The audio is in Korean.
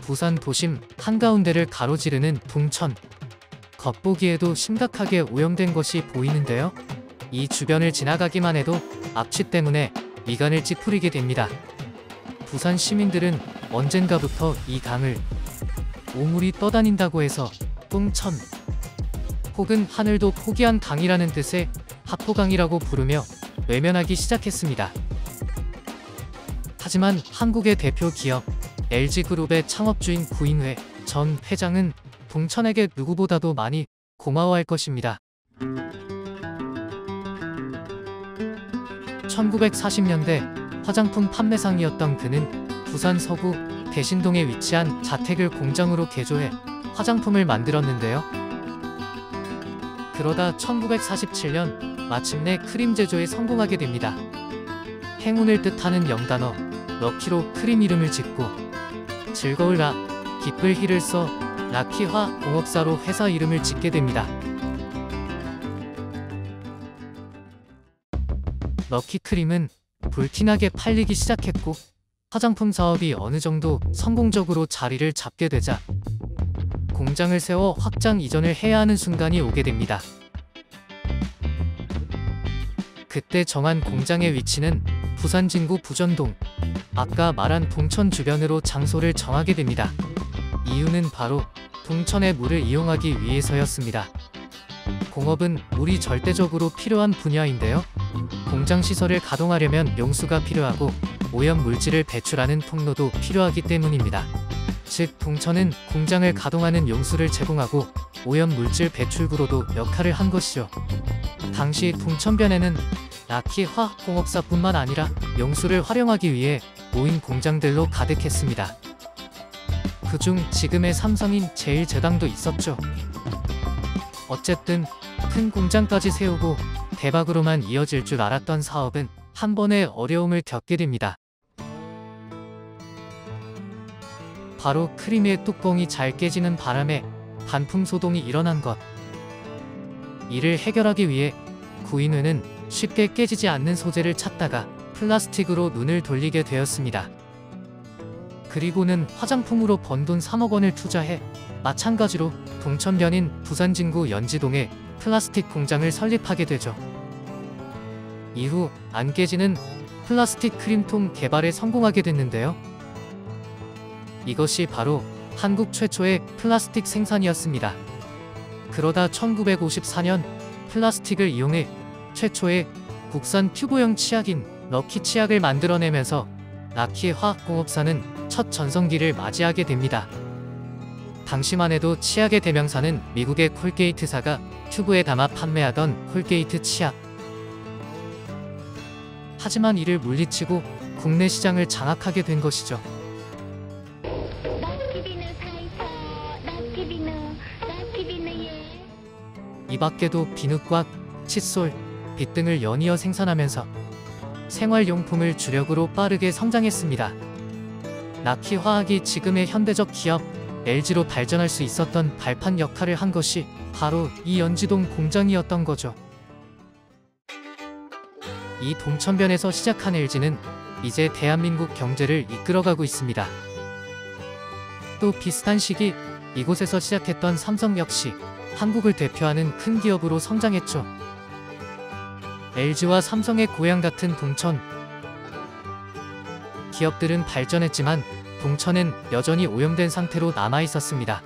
부산 도심 한가운데를 가로지르는 동천. 겉보기에도 심각하게 오염된 것이 보이는데요. 이 주변을 지나가기만 해도 악취 때문에 미간을 찌푸리게 됩니다. 부산 시민들은 언젠가부터 이 강을 오물이 떠다닌다고 해서 똥천 혹은 하늘도 포기한 강이라는 뜻의 하포강이라고 부르며 외면하기 시작했습니다. 하지만 한국의 대표 기업 LG그룹의 창업주인 구인회 전 회장은 동천에게 누구보다도 많이 고마워할 것입니다. 1940년대 화장품 판매상이었던 그는 부산 서구 대신동에 위치한 자택을 공장으로 개조해 화장품을 만들었는데요. 그러다 1947년 마침내 크림 제조에 성공하게 됩니다. 행운을 뜻하는 영단어 럭키로 크림 이름을 짓고 즐거울 라, 기쁠 희를 써 락키화 공업사로 회사 이름을 짓게 됩니다. 럭키크림은 불티나게 팔리기 시작했고 화장품 사업이 어느 정도 성공적으로 자리를 잡게 되자 공장을 세워 확장 이전을 해야 하는 순간이 오게 됩니다. 그때 정한 공장의 위치는 부산 진구 부전동, 아까 말한 동천 주변으로 장소를 정하게 됩니다. 이유는 바로 동천의 물을 이용하기 위해서였습니다. 공업은 물이 절대적으로 필요한 분야인데요. 공장 시설을 가동하려면 용수가 필요하고 오염 물질을 배출하는 통로도 필요하기 때문입니다. 즉 동천은 공장을 가동하는 용수를 제공하고 오염 물질 배출구로도 역할을 한 것이죠. 당시 동천변에는 락키화공업사뿐만 아니라 용수를 활용하기 위해 모인 공장들로 가득했습니다. 그중 지금의 삼성인 제일제당도 있었죠. 어쨌든 큰 공장까지 세우고 대박으로만 이어질 줄 알았던 사업은 한 번의 어려움을 겪게 됩니다. 바로 크림의 뚜껑이 잘 깨지는 바람에 반품 소동이 일어난 것. 이를 해결하기 위해 구인회는 쉽게 깨지지 않는 소재를 찾다가 플라스틱으로 눈을 돌리게 되었습니다. 그리고는 화장품으로 번 돈 3억 원을 투자해 마찬가지로 동천변인 부산 진구 연지동에 플라스틱 공장을 설립하게 되죠. 이후 안 깨지는 플라스틱 크림통 개발에 성공하게 됐는데요. 이것이 바로 한국 최초의 플라스틱 생산이었습니다. 그러다 1954년 플라스틱을 이용해 최초의 국산 튜브형 치약인 럭키 치약을 만들어내면서 락키화공업사는 첫 전성기를 맞이하게 됩니다. 당시만 해도 치약의 대명사는 미국의 콜게이트사가 튜브에 담아 판매하던 콜게이트 치약. 하지만 이를 물리치고 국내 시장을 장악하게 된 것이죠. 이 밖에도 비누곽, 칫솔, 빗 등을 연이어 생산하면서 생활용품을 주력으로 빠르게 성장했습니다. 락키화학이 지금의 현대적 기업 LG로 발전할 수 있었던 발판 역할을 한 것이 바로 이 연지동 공장이었던 거죠. 이 동천변에서 시작한 LG는 이제 대한민국 경제를 이끌어가고 있습니다. 또 비슷한 시기 이곳에서 시작했던 삼성 역시 한국을 대표하는 큰 기업으로 성장했죠. LG와 삼성의 고향 같은 동천. 기업들은 발전했지만 동천은 여전히 오염된 상태로 남아 있었습니다.